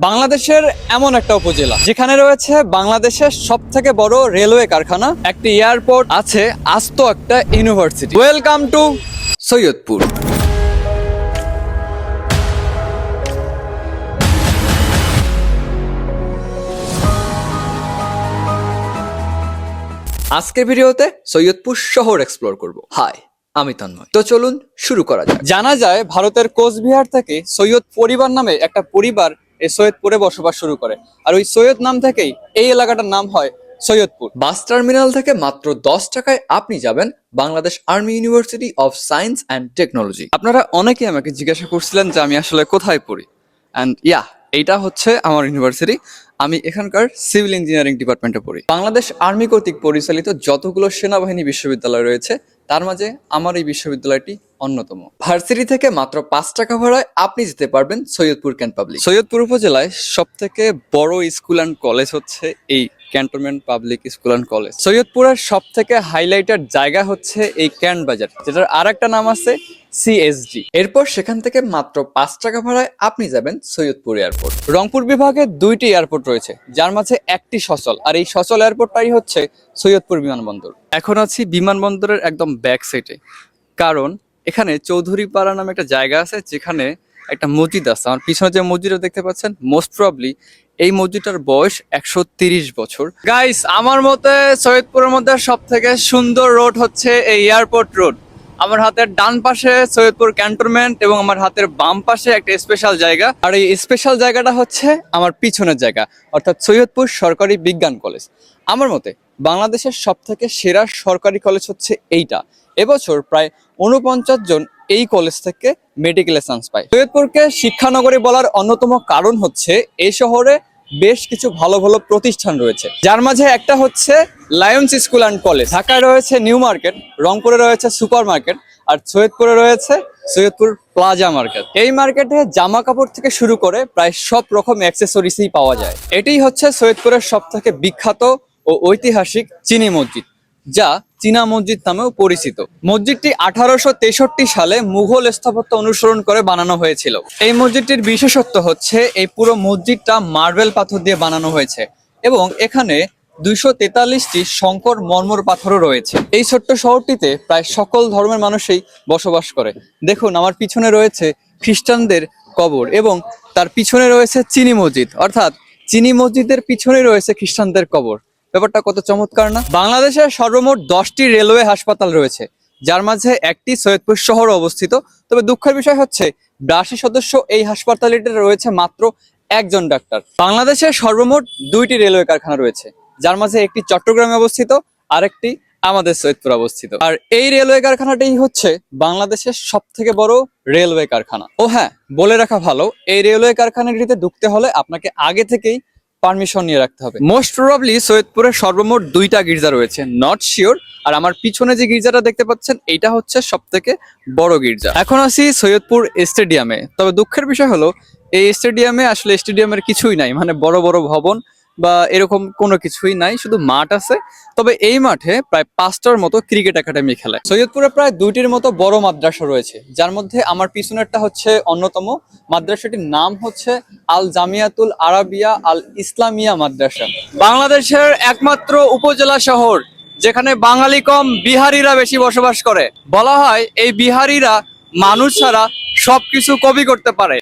বাংলাদেশের এমন একটা উপজেলা যেখানে রয়েছে বাংলাদেশের সবথেকে বড় রেলওয়ে কারখানা, একটি এয়ারপোর্ট আছে, আস্ত একটা ইউনিভার্সিটি। Welcome to Saidpur. আজকের ভিডিওতে সৈয়দপুর শহর এক্সপ্লোর করব। হাই, আমি তন্ময়। তো চলুন শুরু করা যাক। জানা যায় ভারতের কোচবিহার থেকে সৈয়দ পরিবার নামে একটা পরিবার এই সৈয়দপুরে বসবাস শুরু করে, আর ওই সৈয়দ নাম থেকেই এই এলাকাটার নাম হয় সৈয়দপুর। বাস টার্মিনাল থেকে মাত্র 10 টাকায় আপনি যাবেন Bangladesh army university of science and technology. আপনারা অনেকেই আমাকে জিজ্ঞাসা করছিলেন যে আমি আসলে কোথায় পড়ি, অ্যান্ড এইটা হচ্ছে আমার ইউনিভার্সিটি। আমি এখানকার সিভিল ইঞ্জিনিয়ারিং ডিপার্টমেন্টে পড়ি। বাংলাদেশ আর্মি কর্তৃক পরিচালিত যতগুলো সেনাবাহিনী বিশ্ববিদ্যালয় রয়েছে তার মাঝে আমার এই বিশ্ববিদ্যালয়টি অন্যতম। ভার্সিটি থেকে মাত্র 5 টাকা ভাড়ায় আপনি যেতে পারবেন সৈয়দপুর ক্যান্ট পাবলিক। সৈয়দপুর উপজেলায় সব থেকে বড় স্কুল অ্যান্ড কলেজ হচ্ছে এই cantonment public school and college. সৈয়দপুরের সব থেকে হাইলাইটেড জায়গা হচ্ছে এই ক্যান্ট বাজার, যেটার আর একটা নাম আছে সিএসজি। এরপর সেখান থেকে মাত্র 5 টাকা ভাড়ায় আপনি যাবেন সৈয়দপুর এয়ারপোর্ট। রংপুর বিভাগে 2টি এয়ারপোর্ট রয়েছে, যার মাঝে একটি সচল, আর এই সচল এয়ারপোর্টটাই হচ্ছে সৈয়দপুর বিমানবন্দর। এখন আছি বিমানবন্দরের একদম ব্যাক সাইডে, কারণ এখানে চৌধুরীপাড়া নামে একটা জায়গা আছে যেখানে একটা মসজিদ আছে। আমার পিছনে যে মসজিদটা দেখতে পাচ্ছেন, মোস্ট প্রবাবলি এই মসজিদটার বয়স 130 বছর। গাইস, আমার মতে সৈয়দপুরের মধ্যে সব থেকে সুন্দর রোড হচ্ছে এই এয়ারপোর্ট রোড। আমার হাতের ডান পাশে সৈয়দপুর ক্যান্টনমেন্ট এবং আমার হাতের বাম পাশে একটা স্পেশাল জায়গা, আর এই স্পেশাল জায়গাটা হচ্ছে আমার পিছনের জায়গা, অর্থাৎ সৈয়দপুর সরকারি বিজ্ঞান কলেজ। আমার মতে বাংলাদেশের সব থেকে সেরা সরকারি কলেজ হচ্ছে এইটা। এবছর প্রায় 49 জন এই কলেজ থেকে মেডিকেল চান্স পায়। সৈয়দপুরকে শিক্ষানগরী বলার অন্যতম কারণ হচ্ছে এই শহরে বেশ কিছু ভালো ভালো প্রতিষ্ঠান রয়েছে, যার মাঝে একটা হচ্ছে লায়ন্স স্কুল অ্যান্ড কলেজ। ঢাকায় রয়েছে নিউ মার্কেট, রংপুরে রয়েছে সুপার মার্কেট, আর সৈয়দপুরে রয়েছে সৈয়দপুর প্লাজা মার্কেট। এই মার্কেটে জামা কাপড় থেকে শুরু করে প্রায় সব রকম অ্যাক্সেসরিজই পাওয়া যায়। এটাই হচ্ছে সৈয়দপুরের সব থেকে বিখ্যাত ও ঐতিহাসিক চিনি মসজিদ, যা চীনা মসজিদ নামেও পরিচিত। মসজিদটি 1863 সালে মুঘল স্থাপত্য অনুসরণ করে বানানো হয়েছিল। এই মসজিদটির বিশেষত্ব হচ্ছে এই পুরো মসজিদটা মার্বেল পাথর দিয়ে বানানো হয়েছে এবং এখানে 243টি সংকর মর্মর পাথরও রয়েছে। এই ছোট্ট শহরটিতে প্রায় সকল ধর্মের মানুষই বসবাস করে। দেখুন, আমার পিছনে রয়েছে খ্রিস্টানদের কবর এবং তার পিছনে রয়েছে চিনি মসজিদ, অর্থাৎ চিনি মসজিদের পিছনে রয়েছে খ্রিস্টানদের কবর। ব্যাপারটা কত চমৎকার না? বাংলাদেশের সর্বমোট 10টি রেলওয়ে হাসপাতাল রয়েছে, যার মাঝে একটি সৈয়দপুর শহরে অবস্থিত। তবে দুঃখের বিষয় হচ্ছে 82 সদস্য এই হাসপাতালটিতে রয়েছে মাত্র একজন ডাক্তার। বাংলাদেশের সর্বমোট 2টি রেলওয়ে কারখানা রয়েছে, যার মাঝে একটি চট্টগ্রামে অবস্থিত, আরেকটি আমাদের সৈয়দপুর অবস্থিত। আর এই রেলওয়ে কারখানাটাই হচ্ছে বাংলাদেশের সব থেকে বড় রেলওয়ে কারখানা। ও হ্যাঁ, বলে রাখা ভালো, এই রেলওয়ে কারখানাটিতে ঢুকতে হলে আপনাকে আগে থেকেই পারমিশন নিয়ে রাখতে হবে। মোস্ট প্রবাবলি সৈয়দপুরে সর্বমোট 2টা গির্জা রয়েছে, নট শিওর। আর আমার পিছনে যে গির্জাটা দেখতে পাচ্ছেন, এইটা হচ্ছে সব থেকে বড় গির্জা। এখন আসি সৈয়দপুর স্টেডিয়ামে। তবে দুঃখের বিষয় হলো এই স্টেডিয়ামে আসলে স্টেডিয়ামের কিছুই নাই, মানে বড় বড় ভবন বা এরকম কোনো কিছুই নাই, শুধু মাঠ আছে। তবে এই মাঠে প্রায় 5টার মতো ক্রিকেট একাডেমি খেলায়। সৈয়দপুরে প্রায় 2টির মতো বড় মাদ্রাসা রয়েছে, যার মধ্যে আমার পিছনেরটা হচ্ছে অন্যতম। মাদ্রাসাটির নাম হচ্ছে আল জামিয়াতুল আরাবিয়া আল ইসলামিয়া মাদ্রাসা। বাংলাদেশের একমাত্র উপজেলা শহর যেখানে বাঙালি কম বিহারিরা বেশি বসবাস করে। বলা হয় এই বিহারিরা মানুষ ছাড়া সবকিছু কপি করতে পারে।